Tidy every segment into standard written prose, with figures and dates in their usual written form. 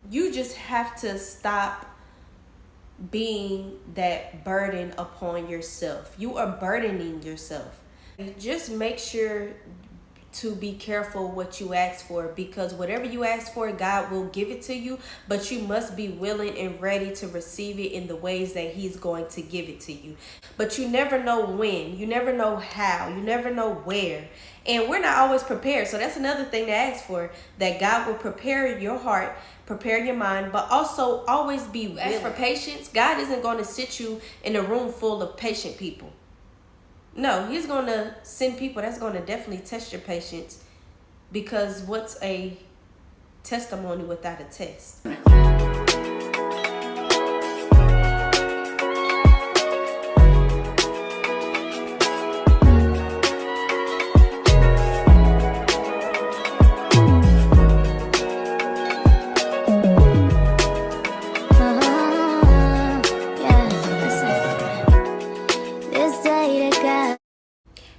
you just have to stop being that burden upon yourself. You are burdening yourself. Just make sure to be careful what you ask for, because whatever you ask for, God will give it to you, but you must be willing and ready to receive it in the ways that He's going to give it to you. But you never know when, you never know how, you never know where, and we're not always prepared. So that's another thing to ask for, that God will prepare your heart, prepare your mind, but also always be willing. Ask for patience. God isn't going to sit you in a room full of patient people. No, He's going to send people that's going to definitely test your patience, because what's a testimony without a test?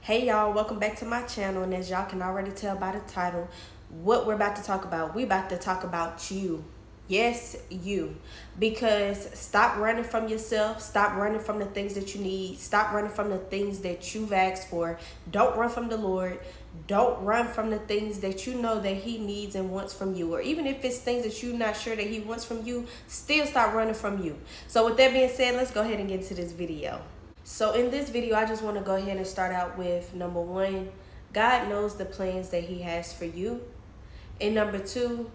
Hey y'all, welcome back to my channel, and as y'all can already tell by the title, what we're about to talk about, we're about to talk about you. Yes, you. Because stop running from yourself, stop running from the things that you need, stop running from the things that you've asked for. Don't run from the Lord. Don't run from the things that you know that He needs and wants from you, or even if it's things that you're not sure that He wants from you, still stop running from you. So with that being said, let's go ahead and get into this video. So in this video, I just want to go ahead and start out with number 1, God knows the plans that He has for you. And number 2,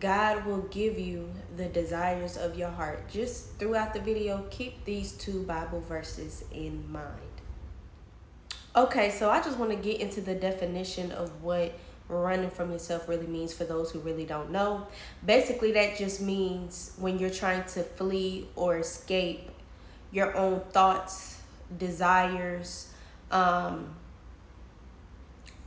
God will give you the desires of your heart. Just throughout the video, keep these 2 Bible verses in mind. Okay, so I just want to get into the definition of what running from yourself really means for those who really don't know. Basically, that just means when you're trying to flee or escape your own thoughts, desires,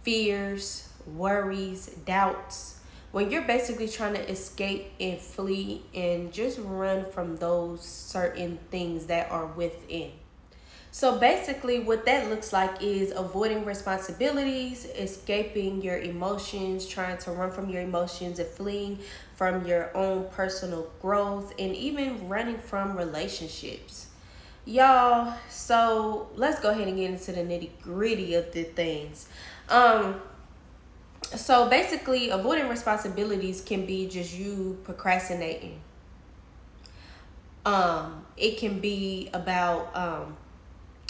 fears, worries, doubts. When you're basically trying to escape and flee and just run from those certain things that are within. So basically what that looks like is avoiding responsibilities, escaping your emotions, trying to run from your emotions, and fleeing from your own personal growth, and even running from relationships. Y'all, so let's go ahead and get into the nitty-gritty of the things. So basically, avoiding responsibilities can be just you procrastinating. It can be about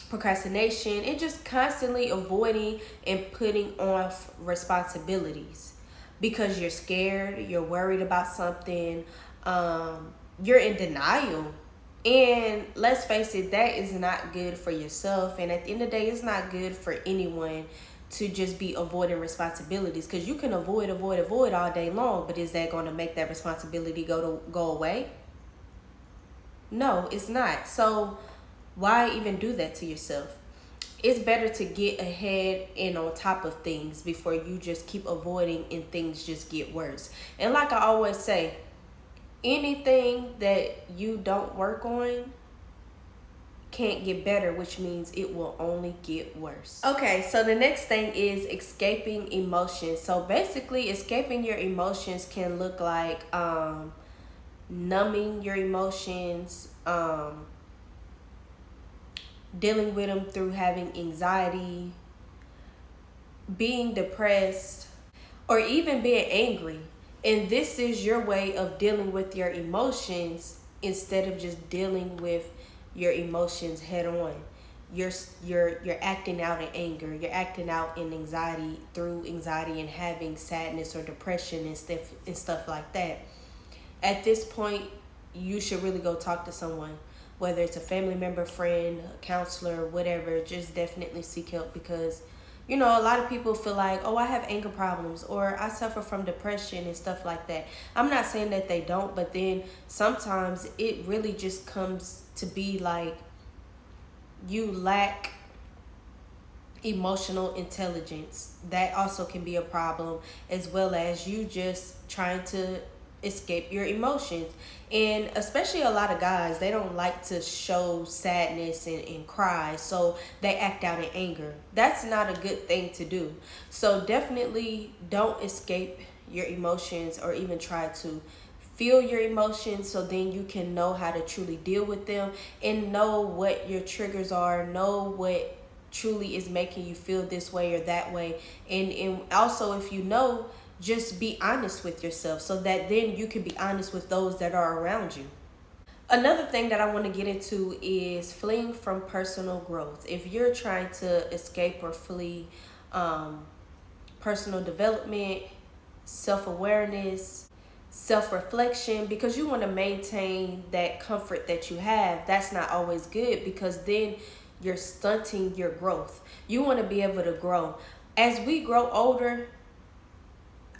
procrastination and just constantly avoiding and putting off responsibilities because you're scared, you're worried about something, you're in denial. And let's face it, that is not good for yourself. And at the end of the day, it's not good for anyone to just be avoiding responsibilities, because you can avoid all day long. But is that going to make that responsibility go away? No, it's not. So why even do that to yourself? It's better to get ahead and on top of things before you just keep avoiding and things just get worse. And like I always say, anything that you don't work on can't get better, which means it will only get worse. Okay, so the next thing is escaping emotions. So basically, escaping your emotions can look like numbing your emotions, dealing with them through having anxiety, being depressed, or even being angry. And this is your way of dealing with your emotions instead of just dealing with your emotions head on. You're acting out in anger. You're acting out in anxiety through anxiety and having sadness or depression and stuff like that. At this point, you should really go talk to someone, whether it's a family member, friend, a counselor, whatever. Just definitely seek help, because you know, a lot of people feel like, oh, I have anger problems, or I suffer from depression and stuff like that. I'm not saying that they don't, but then sometimes it really just comes to be like you lack emotional intelligence. That also can be a problem, as well as you just trying to escape your emotions. And especially a lot of guys, they don't like to show sadness and cry, so they act out in anger. That's not a good thing to do. So definitely don't escape your emotions or even try to feel your emotions, so then you can know how to truly deal with them and know what your triggers are, know what truly is making you feel this way or that way. And also, if you know, just be honest with yourself so that then you can be honest with those that are around you. Another thing that I want to get into is fleeing from personal growth. If you're trying to escape or flee personal development, self-awareness, self-reflection, because you want to maintain that comfort that you have, that's not always good, because then you're stunting your growth. You want to be able to grow. As we grow older,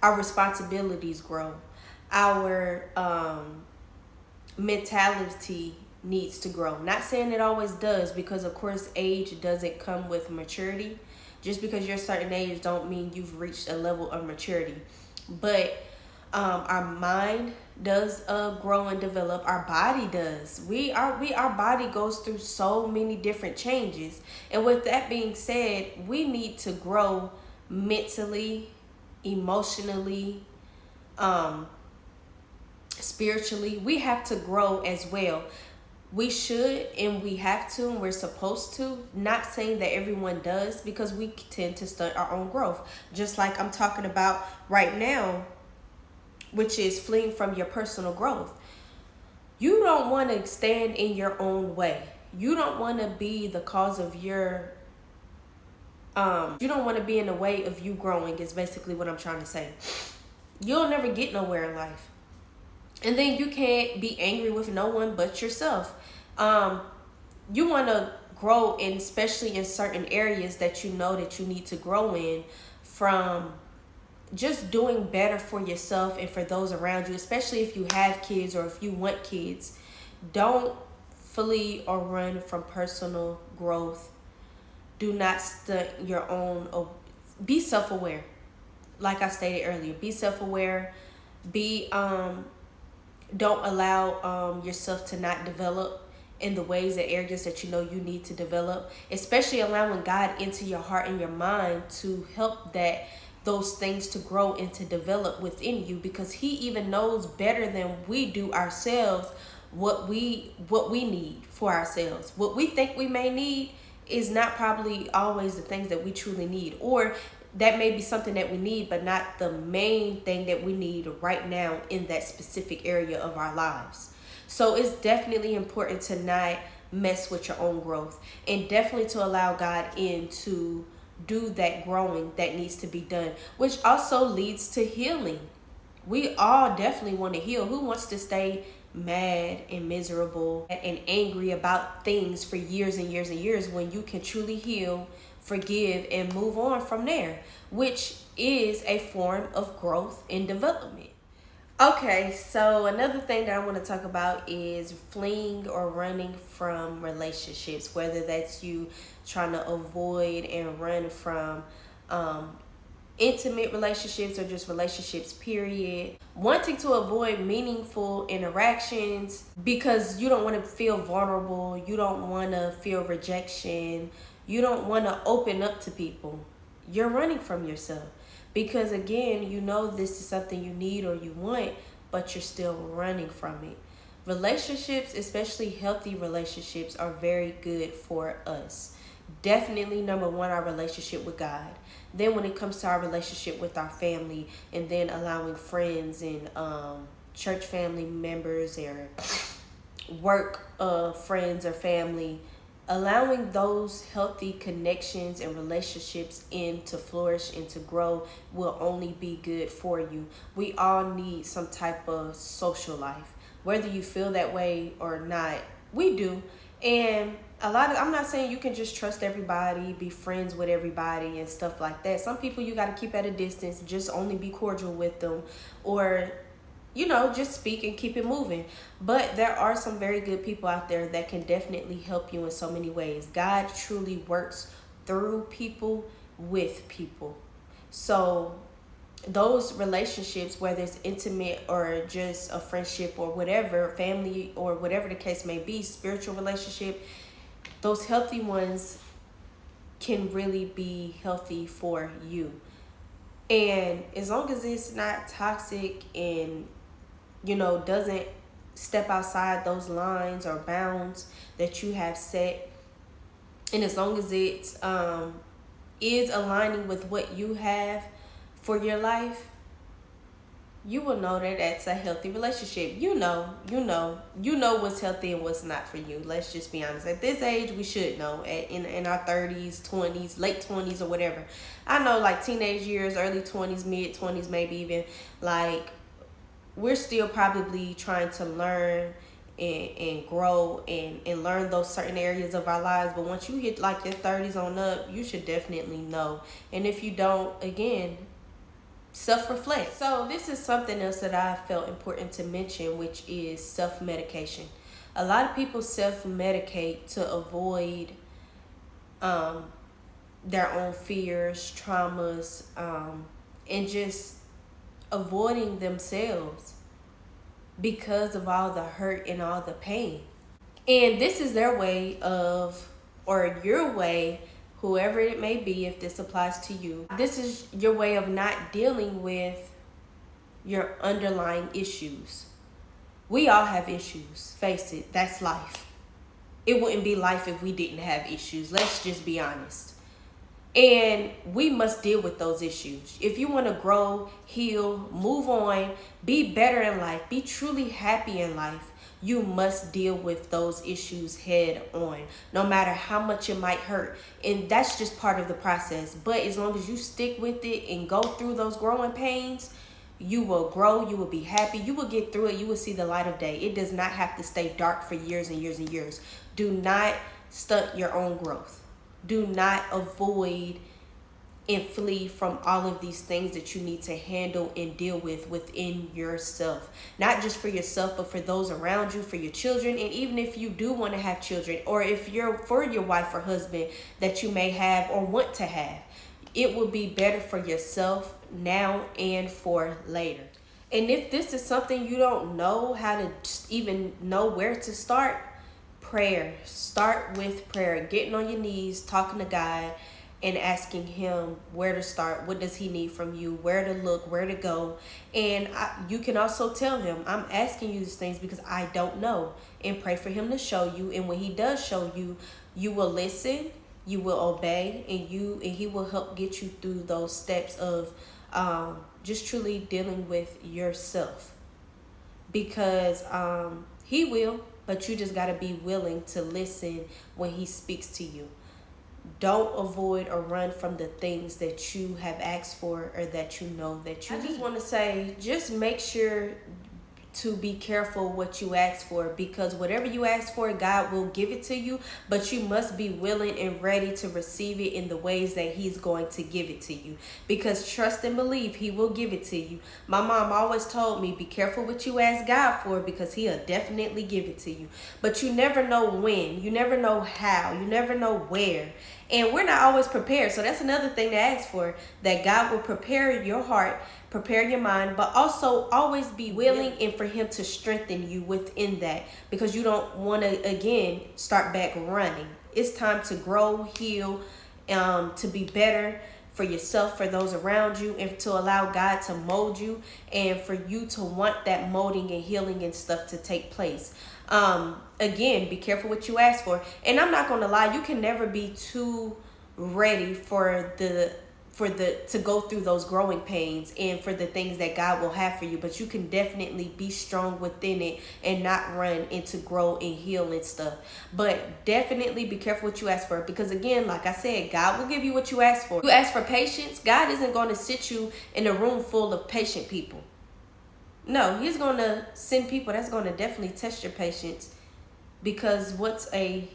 our responsibilities grow. Our mentality needs to grow. Not saying it always does, because of course age doesn't come with maturity. Just because you're a certain age don't mean you've reached a level of maturity. But our mind does grow and develop. Our body does. Our body goes through so many different changes. And with that being said, we need to grow mentally, emotionally, spiritually. We have to grow as well. We should, and we have to, and we're supposed to. Not saying that everyone does, because we tend to stunt our own growth. Just like I'm talking about right now, which is fleeing from your personal growth. You don't want to stand in your own way. You don't want to be the cause of your you don't want to be in the way of you growing, is basically what I'm trying to say. You'll never get nowhere in life. And then you can't be angry with no one but yourself. You want to grow in, especially in certain areas that you know that you need to grow in, from just doing better for yourself and for those around you, especially if you have kids or if you want kids. Don't flee or run from personal growth. Do not stunt your own. Be self-aware. Like I stated earlier, be self-aware. Don't allow yourself to not develop in the ways and areas that you know you need to develop, especially allowing God into your heart and your mind to help those things to grow and to develop within you, because he even knows better than we do ourselves what we need for ourselves. What we think we may need is not probably always the things that we truly need, or that may be something that we need, but not the main thing that we need right now in that specific area of our lives. So it's definitely important to not mess with your own growth, and definitely to allow God in to do that growing that needs to be done, which also leads to healing. We all definitely want to heal. Who wants to stay mad and miserable and angry about things for years and years and years, when you can truly heal, forgive, and move on from there, which is a form of growth and development. Okay, so another thing that I want to talk about is fleeing or running from relationships, whether that's you trying to avoid and run from intimate relationships or just relationships, period. Wanting to avoid meaningful interactions because you don't want to feel vulnerable, you don't want to feel rejection, you don't want to open up to people. You're running from yourself. Because again, you know this is something you need or you want, but you're still running from it. Relationships, especially healthy relationships, are very good for us. Definitely, number one, our relationship with God. Then when it comes to our relationship with our family, and then allowing friends and church family members or work friends or family, allowing those healthy connections and relationships in to flourish and to grow will only be good for you. We all need some type of social life, whether you feel that way or not. We do. And I'm not saying you can just trust everybody, be friends with everybody and stuff like that. Some people you got to keep at a distance, just only be cordial with them, or just speak and keep it moving. But there are some very good people out there that can definitely help you in so many ways. God truly works through people, with people. So those relationships, whether it's intimate or just a friendship or whatever, family or whatever the case may be, spiritual relationship, those healthy ones can really be healthy for you. And as long as it's not toxic and doesn't step outside those lines or bounds that you have set, and as long as it is aligning with what you have for your life, you will know that that's a healthy relationship. You know what's healthy and what's not for you. Let's just be honest. At this age, we should know. In our 30s, 20s, late 20s, or whatever. I know, like, teenage years, early 20s, mid 20s, maybe even, like, we're still probably trying to learn and grow and learn those certain areas of our lives. But once you hit like your 30s on up, you should definitely know. And if you don't, again, self-reflect. So this is something else that I felt important to mention, which is self-medication. A lot of people self-medicate to avoid their own fears, traumas, and just avoiding themselves because of all the hurt and all the pain. And this is their way of, or your way, whoever it may be, if this applies to you, this is your way of not dealing with your underlying issues. We all have issues. Face it, that's life. It wouldn't be life if we didn't have issues. Let's just be honest. And we must deal with those issues. If you want to grow, heal, move on, be better in life, be truly happy in life, you must deal with those issues head on, no matter how much it might hurt. And that's just part of the process. But as long as you stick with it and go through those growing pains, you will grow, you will be happy, you will get through it, you will see the light of day. It does not have to stay dark for years and years and years. Do not stunt your own growth. Do not avoid and flee from all of these things that you need to handle and deal with within yourself. Not just for yourself, but for those around you, for your children. And even if you do want to have children, or if you're for your wife or husband that you may have or want to have, it will be better for yourself now and for later. And if this is something you don't know how to even know where to start, prayer. Start with prayer. Getting on your knees, talking to God, and asking him where to start. What does he need from you? Where to look? Where to go? And you can also tell him, I'm asking you these things because I don't know. And pray for him to show you. And when he does show you, you will listen, you will obey, and he will help get you through those steps of just truly dealing with yourself. Because he will. But you just got to be willing to listen when he speaks to you. Don't avoid or run from the things that you have asked for or that you know that you need. I just want to say, just make sure to be careful what you ask for, because whatever you ask for, God will give it to you, but you must be willing and ready to receive it in the ways that he's going to give it to you, because trust and believe he will give it to you. My mom always told me, be careful what you ask God for, because he'll definitely give it to you, but you never know when, you never know how, you never know where. And we're not always prepared. So that's another thing to ask for, that God will prepare your heart, prepare your mind, but also always be willing and for him to strengthen you within that, because you don't want to, again, start back running. It's time to grow, heal, to be better for yourself, for those around you, and to allow God to mold you, and for you to want that molding and healing and stuff to take place. Again, be careful what you ask for. And I'm not going to lie, you can never be too ready to go through those growing pains and for the things that God will have for you. But you can definitely be strong within it and not run into grow and heal and stuff. But definitely be careful what you ask for, because again, like I said, God will give you what you ask for. You ask for patience, God isn't going to sit you in a room full of patient people. No, he's going to send people that's going to definitely test your patience, because what's a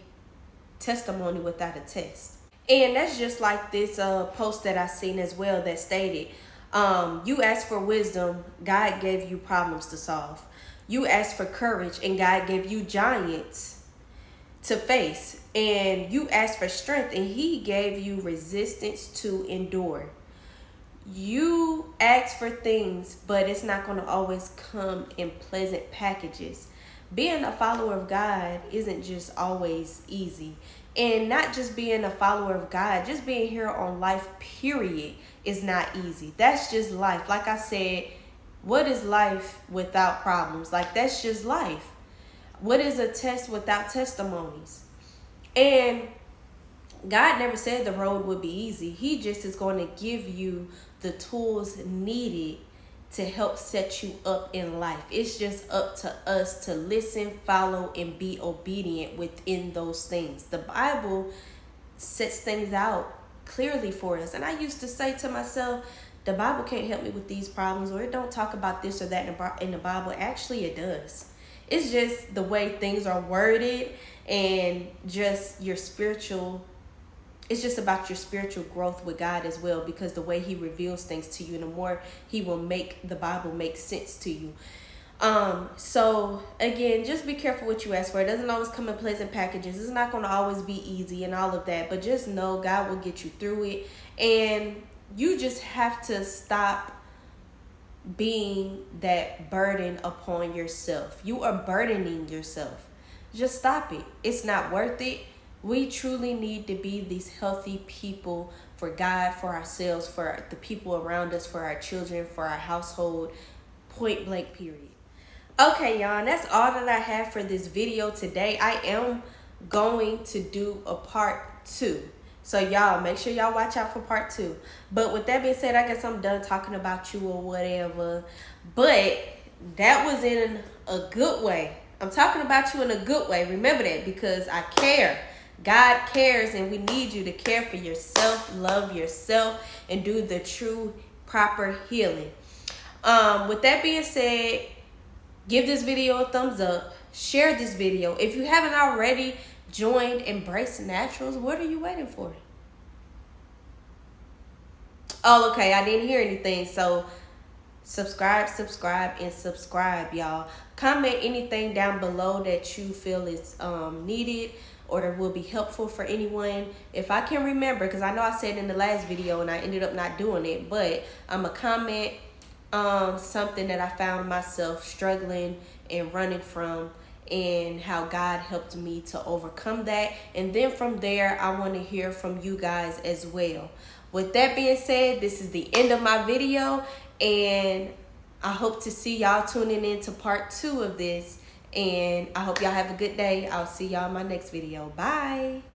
testimony without a test? And that's just like this post that I seen as well that stated, you asked for wisdom, God gave you problems to solve. You asked for courage, and God gave you giants to face. And you asked for strength, and he gave you resistance to endure. You ask for things, but it's not going to always come in pleasant packages. Being a follower of God isn't just always easy. And not just being a follower of God, just being here on life, period, is not easy. That's just life. Like I said, What is life without problems? Like, that's just life. What is a test without testimonies? And God never said the road would be easy. He just is going to give you the tools needed to help set you up in life. It's just up to us to listen, follow, and be obedient within those things. The Bible sets things out clearly for us. And I used to say to myself, the Bible can't help me with these problems, or it don't talk about this or that in the Bible. Actually, it does. It's just the way things are worded, and just your spiritual, it's just about your spiritual growth with God as well, because the way he reveals things to you, and the more he will make the Bible make sense to you. So again, just be careful what you ask for. It doesn't always come in pleasant packages. It's not going to always be easy and all of that, but just know God will get you through it. And you just have to stop being that burden upon yourself. You are burdening yourself. Just stop it. It's not worth it. We truly need to be these healthy people for God, for ourselves, for the people around us, for our children, for our household, point blank, period. Okay, y'all, that's all that I have for this video today. I am going to do a part 2. So y'all, make sure y'all watch out for part 2. But with that being said, I guess I'm done talking about you or whatever. But that was in a good way. I'm talking about you in a good way. Remember that, because I care. God cares, and we need you to care for yourself, love yourself, and do the true, proper healing. With that being said, give this video a thumbs up. Share this video. If you haven't already joined Embrace Naturals, what are you waiting for? Oh, okay. I didn't hear anything. So subscribe, y'all. Comment anything down below that you feel is needed or that will be helpful for anyone. If I can remember, because I know I said in the last video and I ended up not doing it, but I'm going to comment something that I found myself struggling and running from, and how God helped me to overcome that. And then from there, I want to hear from you guys as well. With that being said, this is the end of my video, and I hope to see y'all tuning in to part 2 of this. And I hope y'all have a good day. I'll see y'all in my next video. Bye.